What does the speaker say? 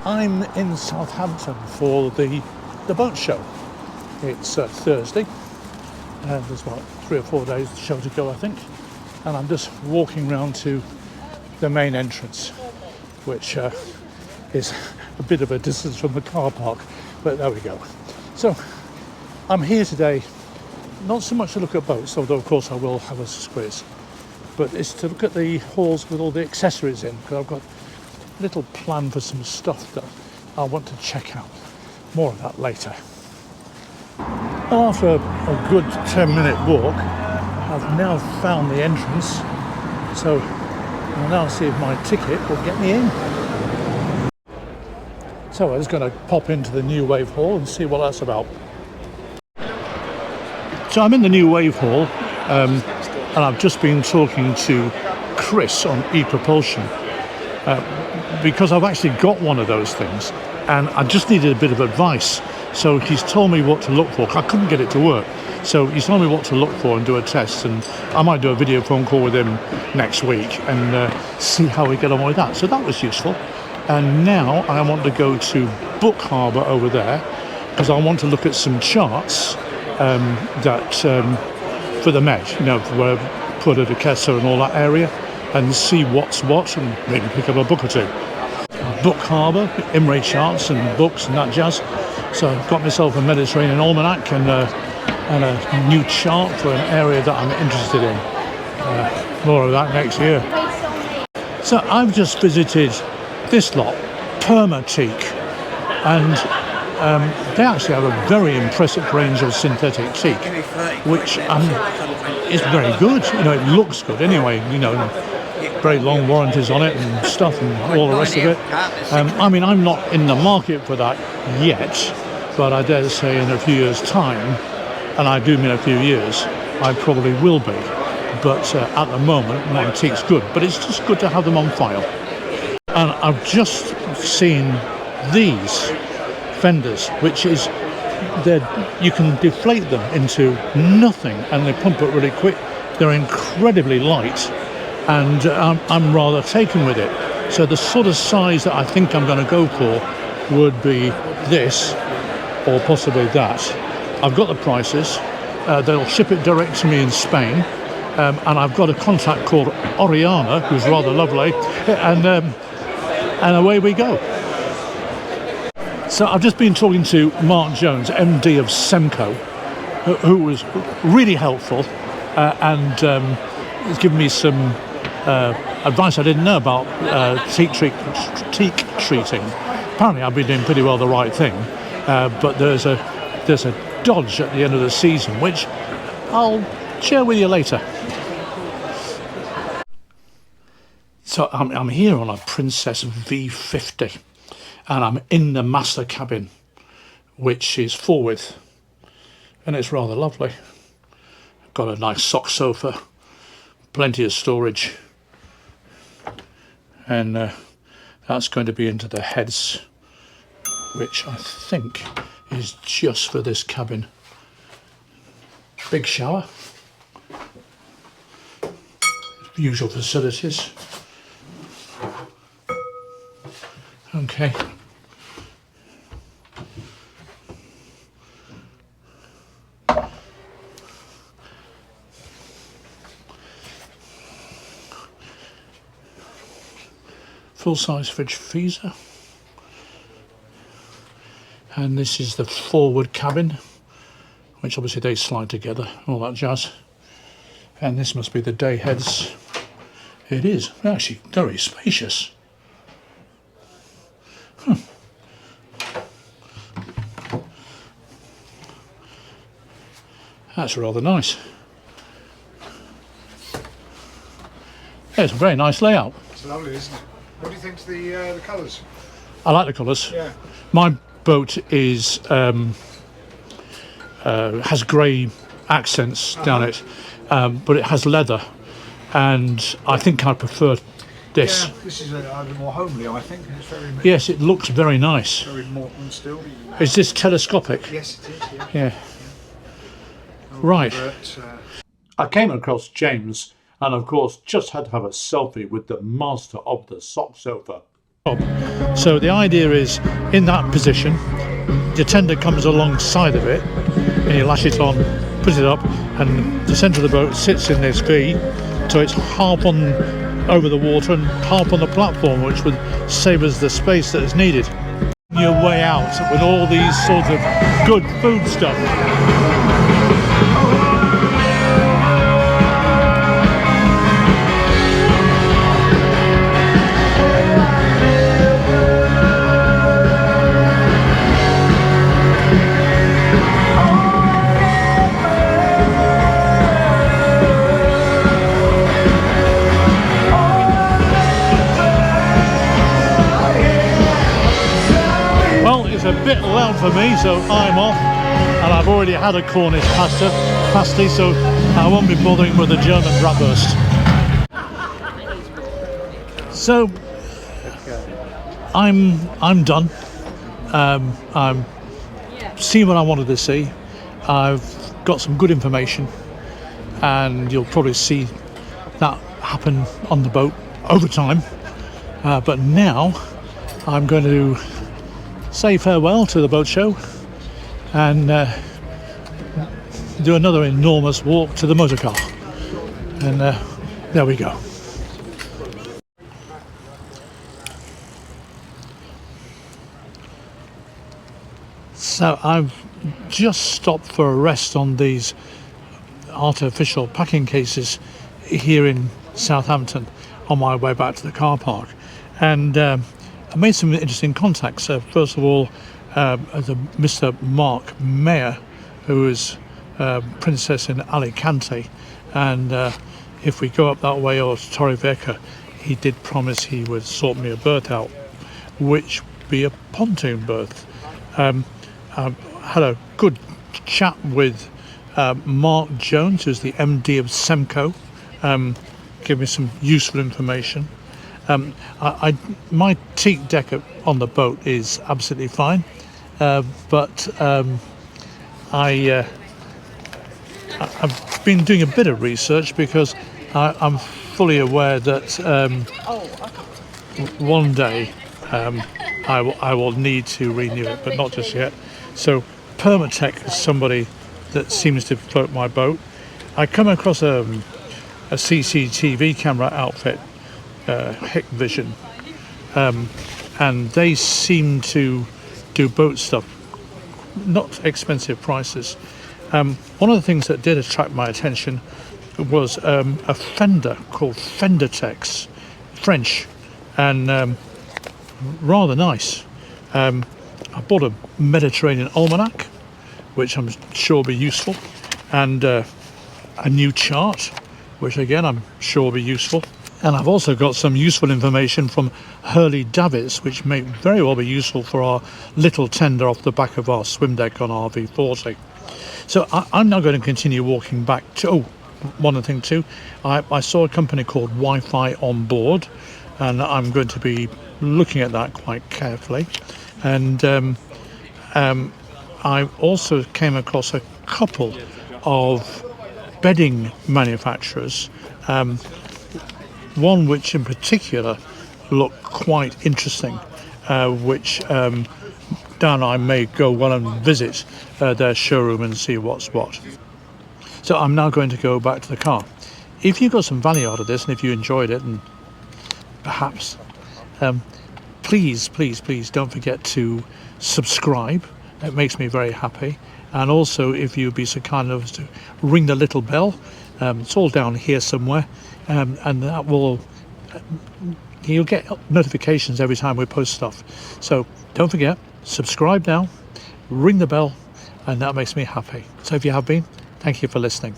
I'm in Southampton for the boat show. It's Thursday, and there's about 3 or 4 days of the show to go, I think. And I'm just walking around to the main entrance, which is a bit of a distance from the car park, but there we go. So I'm here today, not so much to look at boats, although of course I will have a squiz, but it's to look at the halls with all the accessories in, because I've got a little plan for some stuff that I want to check out. More of that later. After a good 10-minute walk, I've now found the entrance, so I'll now see if my ticket will get me in. So I'm just going to pop into the New Wave Hall and see what that's about. So I'm in the New Wave Hall, and I've just been talking to Chris on e-propulsion, because I've actually got one of those things and I just needed a bit of advice. So he's told me what to look for. I couldn't get it to work, so he's told me what to look for and do a test, and I might do a video phone call with him next week and see how we get on with that. So that was useful. And now I want to go to Book Harbour over there, because I want to look at some charts for the Med, you know, where Puerto de Queso and all that area, and see what's what, and maybe pick up a book or two. Book Harbour, Imre charts and books and that jazz. So I've got myself a Mediterranean almanac and a new chart for an area that I'm interested in. More of that next year. So I've just visited this lot, Permateak, and they actually have a very impressive range of synthetic teak, which is very good. You know, it looks good anyway. You know, very long warranties on it and stuff and all the rest of it. I mean, I'm not in the market for that yet, but I dare say in a few years' time, and I do mean a few years, I probably will be. But at the moment, my teak's good, but it's just good to have them on file. And I've just seen these fenders, which is you can deflate them into nothing and they pump it really quick. They're incredibly light, and I'm rather taken with it. So the sort of size that I think I'm going to go for would be this, or possibly that. I've got the prices. They'll ship it direct to me in Spain, and I've got a contact called Oriana, who's rather lovely, and away we go. So I've just been talking to Mark Jones, MD of Semco, who was really helpful and has given me some advice I didn't know about teak treating. Apparently I've been doing pretty well the right thing, but there's a dodge at the end of the season, which I'll share with you later. So I'm here on a Princess V50, and I'm in the master cabin, which is forward, and it's rather lovely. Got a nice sock sofa, plenty of storage, and that's going to be into the heads, which I think is just for this cabin. Big shower, usual facilities. Okay. Full-size fridge freezer, and this is the forward cabin, which obviously they slide together, all that jazz. And this must be the day heads. It is actually very spacious. That's rather nice. It's a very nice layout. It's lovely, isn't it? What do you think to the colours? I like the colours. Yeah. My boat is has grey accents down it, but it has leather, and I think I prefer this. Yeah, this is a bit more homely, I think. It's very Yes, it looks very nice. very modern still. Is this telescopic? Yes, it is. Yeah. Yeah. Right. But, I came across James, and of course just had to have a selfie with the master of the sock sofa. So the idea is, in that position, the tender comes alongside of it, and you lash it on, put it up, and the centre of the boat sits in this V, so it's half on over the water and half on the platform, which would save us the space that is needed. Your way out with all these sort of good food stuff. A bit loud for me, so I'm off, and I've already had a Cornish pasty, so I won't be bothering with the German bratwurst. So I'm done. I'm seen what I wanted to see. I've got some good information, and you'll probably see that happen on the boat over time. But now I'm going to say farewell to the boat show and do another enormous walk to the motor car, and there we go. So I've just stopped for a rest on these artificial packing cases here in Southampton on my way back to the car park, and I made some interesting contacts. First of all, as a Mr. Mark Mayer, who is Princess in Alicante, and if we go up that way or to Torrevieja, he did promise he would sort me a berth out, which would be a pontoon berth. I had a good chat with Mark Jones, who's the MD of Semco, gave me some useful information. My teak deck on the boat is absolutely fine, but I've been doing a bit of research because I'm fully aware that one day I will need to renew it, but not just yet. So Permatech is somebody that seems to float my boat. I come across a CCTV camera outfit, Hikvision, and they seem to do boat stuff, not expensive prices. One of the things that did attract my attention was a fender called Fendertex, French, and rather nice. I bought a Mediterranean almanac, which I'm sure will be useful, and a new chart, which again I'm sure will be useful. And I've also got some useful information from Hurley Davids, which may very well be useful for our little tender off the back of our swim deck on our V40. So I'm now going to continue walking back to, one other thing too, I saw a company called Wi-Fi on board, and I'm going to be looking at that quite carefully. And I also came across a couple of bedding manufacturers, one which in particular looked quite interesting, which Dan and I may go well and visit their showroom and see what's what. So I'm now going to go back to the car. If you got some value out of this, and if you enjoyed it, and perhaps, please don't forget to subscribe. It makes me very happy. And also, if you'd be so kind enough as to ring the little bell, it's all down here somewhere, and that will, you'll get notifications every time we post stuff. So don't forget, subscribe now, ring the bell, and that makes me happy. So if you have been, thank you for listening.